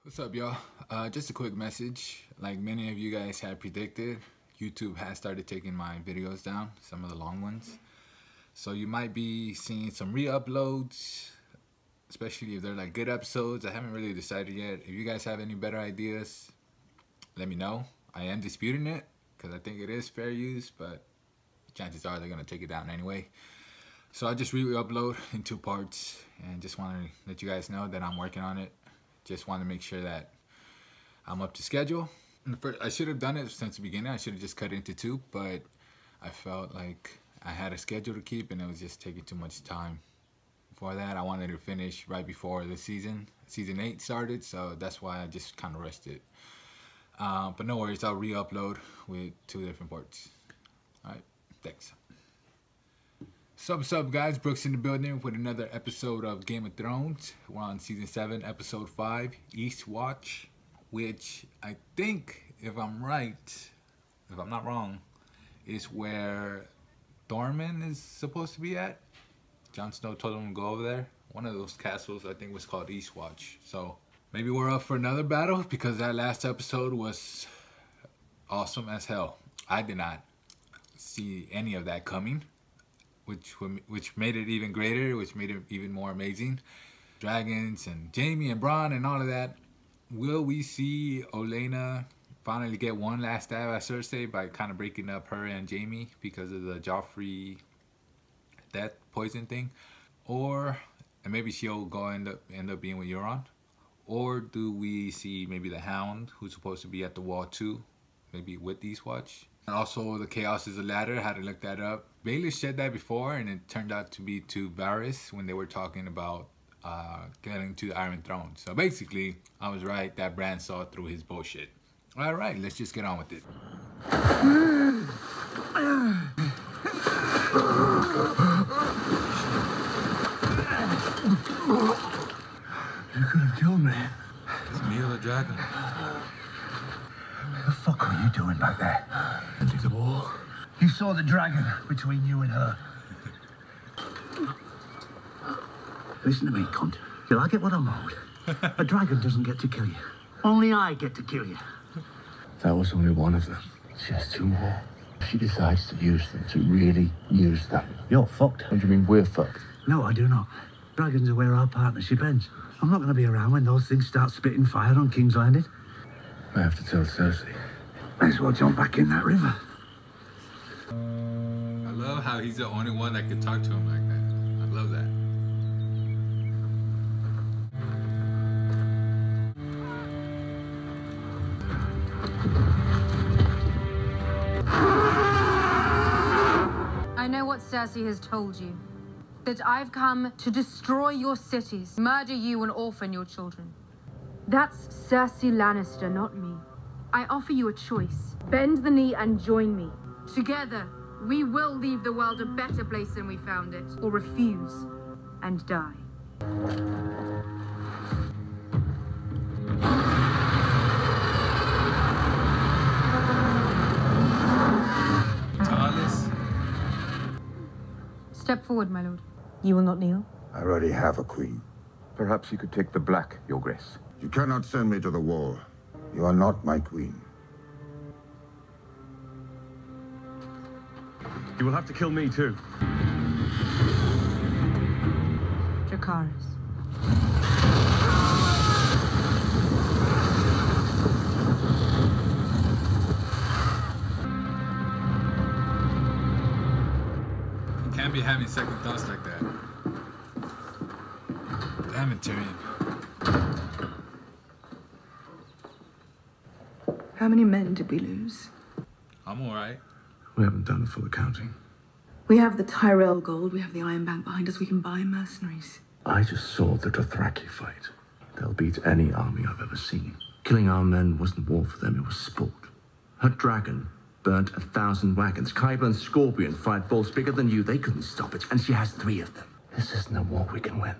What's up, y'all? Just a quick message. Like many of you guys had predicted, YouTube has started taking my videos down, some of the long ones. So you might be seeing some re-uploads, especially if they're like good episodes. I haven't really decided yet. If you guys have any better ideas, let me know. I am disputing it because I think it is fair use, but chances are they're going to take it down anyway. So I just re-upload in 2 parts and just want to let you guys know that I'm working on it. Just want to make sure that I'm up to schedule. I should have done it since the beginning. I should have just cut it into 2, but I felt like I had a schedule to keep and it was just taking too much time. For that, I wanted to finish right before the season 8 started, so that's why I just kind of rushed it. But no worries, I'll re-upload with 2 different parts. Alright, thanks. What's up guys, Brooks in the building with another episode of Game of Thrones. We're on season 7, episode 5, Eastwatch, which I think, if I'm not wrong, is where Dorman is supposed to be at. Jon Snow told him to go over there. One of those castles I think was called Eastwatch. So maybe we're up for another battle because that last episode was awesome as hell. I did not see any of that coming. Which made it even greater, which made it even more amazing. Dragons and Jaime and Bronn and all of that. Will we see Olenna finally get one last stab at Cersei by kind of breaking up her and Jaime because of the Joffrey death poison thing? Or, and maybe she'll go end up being with Euron? Or do we see maybe the Hound, who's supposed to be at the wall too, maybe with Eastwatch? And also, the Chaos is a ladder. Had to look that up. Baelish said that before, and it turned out to be to Varys when they were talking about getting to the Iron Throne. So basically, I was right that Bran saw through his bullshit. All right, let's just get on with it. You could have killed me. It's me or the dragon. What the fuck are you doing back there? Into the wall. You saw the dragon between you and her. Listen to me, cunt. You like it what I'm owed? A dragon doesn't get to kill you. Only I get to kill you. That was only one of them. She has 2 more. If she decides to use them, to really use them, you're fucked. What do you mean we're fucked? No, I do not. Dragons are where our partnership ends. I'm not going to be around when those things start spitting fire on King's Landing. I have to tell Cersei. May as well jump back in that river. I love how he's the only one that can talk to him like that. I love that. I know what Cersei has told you. That I've come to destroy your cities, murder you and orphan your children. That's Cersei Lannister, not me. I offer you a choice. Bend the knee and join me. Together, we will leave the world a better place than we found it, or refuse and die. Thomas. Step forward, my lord. You will not kneel? I already have a queen. Perhaps you could take the black, Your Grace. You cannot send me to the wall. You are not my queen. You will have to kill me too. Dracarys. You can't be having second thoughts like that. Damn it, Tyrion. How many men did we lose? I'm alright. We haven't done a full accounting. We have the Tyrell gold, we have the Iron Bank behind us, we can buy mercenaries. I just saw the Dothraki fight. They'll beat any army I've ever seen. Killing our men wasn't war for them, it was sport. Her dragon burnt 1,000 wagons. Kyber and Scorpion fired bolts bigger than you. They couldn't stop it, and she has 3 of them. This isn't a war we can win.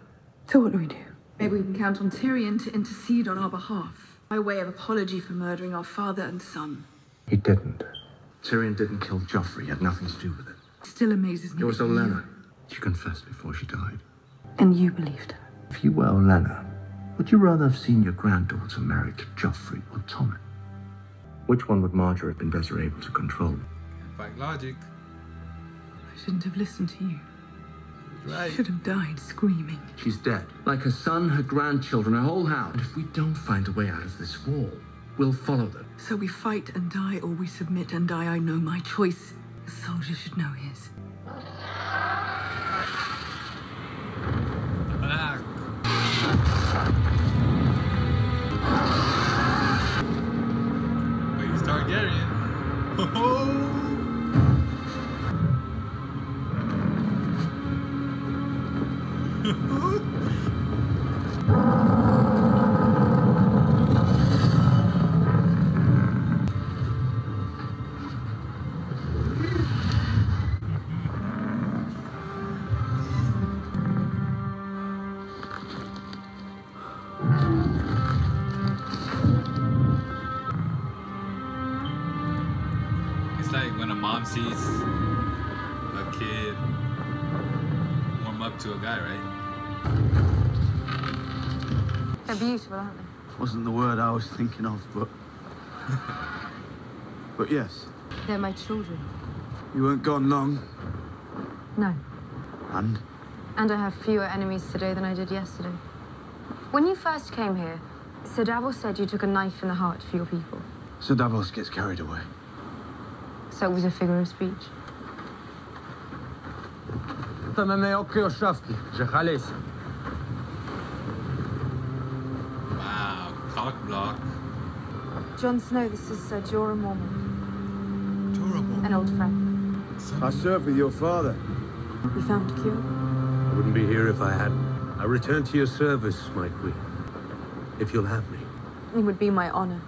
So what do we do? Maybe we can count on Tyrion to intercede on our behalf, by way of apology for murdering our father and son. He didn't. Tyrion didn't kill Joffrey, he had nothing to do with it. Still amazes me. It was that you- Olenna. She confessed before she died. And you believed her. If you were Olenna, Would you rather have seen your granddaughter married to Joffrey or Tommen? Which one would Marjorie have been better able to control? Can't fight logic. I shouldn't have listened to you. Right. Should have died screaming. She's dead. Like her son, her grandchildren, her whole house. And if we don't find a way out of this war, we'll follow them. So we fight and die, or we submit and die. I know my choice. The soldier should know his. But he's Targaryen. It's like when a mom sees a kid warm up to a guy, right? They're beautiful, aren't they? Wasn't the word I was thinking of, but... but yes. They're my children. You weren't gone long. No. And? And I have fewer enemies today than I did yesterday. When you first came here, Sir Davos said you took a knife in the heart for your people. Sir Davos gets carried away. So it was a figure of speech. Wow, cock block. Jon Snow, this is Sir Jorah Mormont, Adorable. an old friend. I served with your father. We found a cure. I wouldn't be here if I hadn't. I return to your service, my queen. If you'll have me. It would be my honor.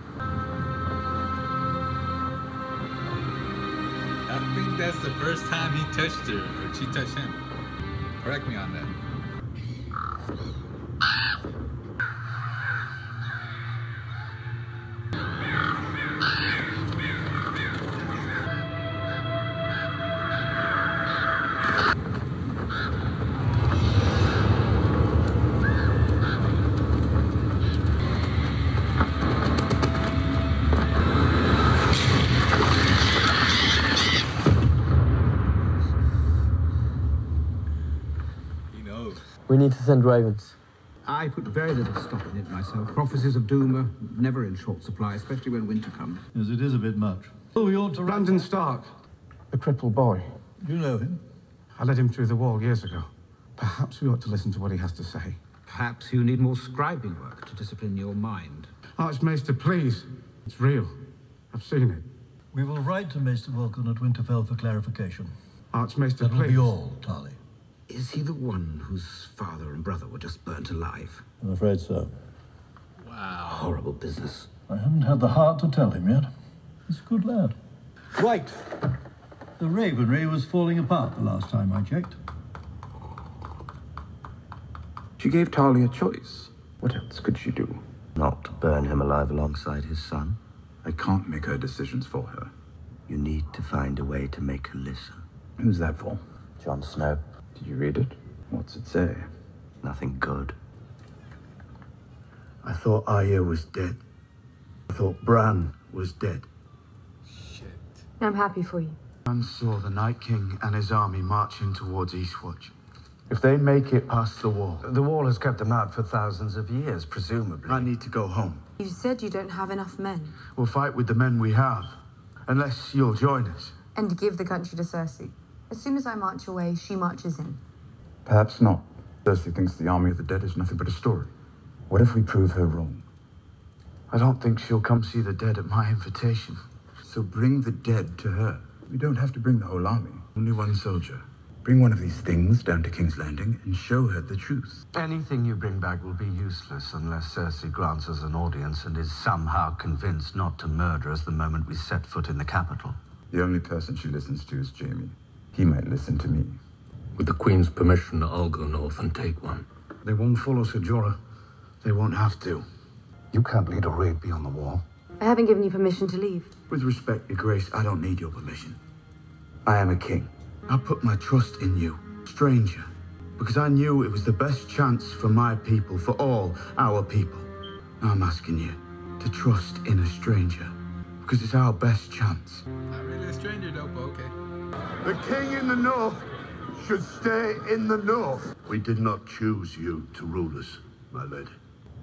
I think that's the first time he touched her, or she touched him. Correct me on that. We need to send ravens. I put very little stock in it myself. Prophecies of doom are never in short supply, especially when winter comes. Yes, it is a bit much. Well, we ought to... Brandon Stark. The crippled boy. You know him? I led him through the wall years ago. Perhaps we ought to listen to what he has to say. Perhaps you need more scribing work to discipline your mind. Archmaester, please. It's real. I've seen it. We will write to Maester Vulcan at Winterfell for clarification. Archmaester, That'll please. be all, Tarly. Is he the one whose father and brother were just burnt alive? I'm afraid so. Wow. Horrible business. I haven't had the heart to tell him yet. He's a good lad. Right. The Ravenry was falling apart the last time I checked. She gave Tarly a choice. What else could she do? Not burn him alive alongside his son. I can't make her decisions for her. You need to find a way to make her listen. Who's that for? Jon Snow. Did you read it? What's it say? Nothing good. I thought Arya was dead. I thought Bran was dead. Shit. I'm happy for you. Bran saw the Night King and his army marching towards Eastwatch. If they make it past the wall has kept them out for thousands of years, presumably. I need to go home. You said you don't have enough men. We'll fight with the men we have, unless you'll join us. And give the country to Cersei. As soon as I march away, she marches in. Perhaps not. Cersei thinks the army of the dead is nothing but a story. What if we prove her wrong? I don't think she'll come see the dead at my invitation. So bring the dead to her. We don't have to bring the whole army. Only one soldier. Bring one of these things down to King's Landing and show her the truth. Anything you bring back will be useless unless Cersei grants us an audience and is somehow convinced not to murder us the moment we set foot in the capital. The only person she listens to is Jaime. He might listen to me. With the Queen's permission, I'll go north and take one. They won't follow Sir Jorah. They won't have to. You can't lead a raid beyond the wall. I haven't given you permission to leave. With respect, Your Grace, I don't need your permission. I am a king. I put my trust in you, stranger. because I knew it was the best chance for my people, for all our people. Now I'm asking you to trust in a stranger, because it's our best chance. Not really a stranger though, but okay. The king in the north should stay in the north. We did not choose you to rule us, my lady,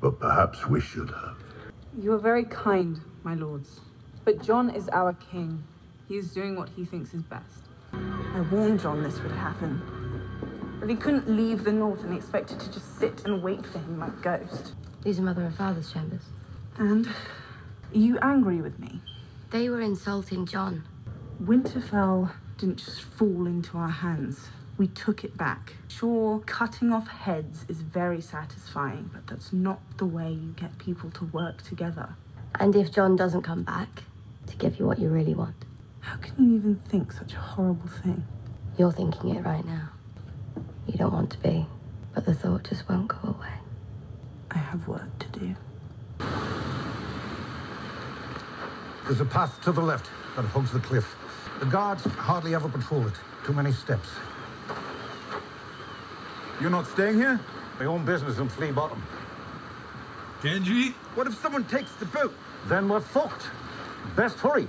but perhaps we should have. You are very kind, my lords. But John is our king. He is doing what he thinks is best. I warned John this would happen. But he couldn't leave the north and expected to just sit and wait for him like a ghost. These are mother and father's chambers. And? Are you angry with me? They were insulting John. Winterfell didn't just fall into our hands. We took it back. Sure, cutting off heads is very satisfying, but that's not the way you get people to work together. And if John doesn't come back to give you what you really want? How can you even think such a horrible thing? You're thinking it right now. You don't want to be, but the thought just won't go away. I have work to do. There's a path to the left that hugs the cliff. The guards hardly ever patrol it. Too many steps. You're not staying here? My own business in Flea Bottom. Gendry? What if someone takes the boat? Then we're fucked. Best hurry.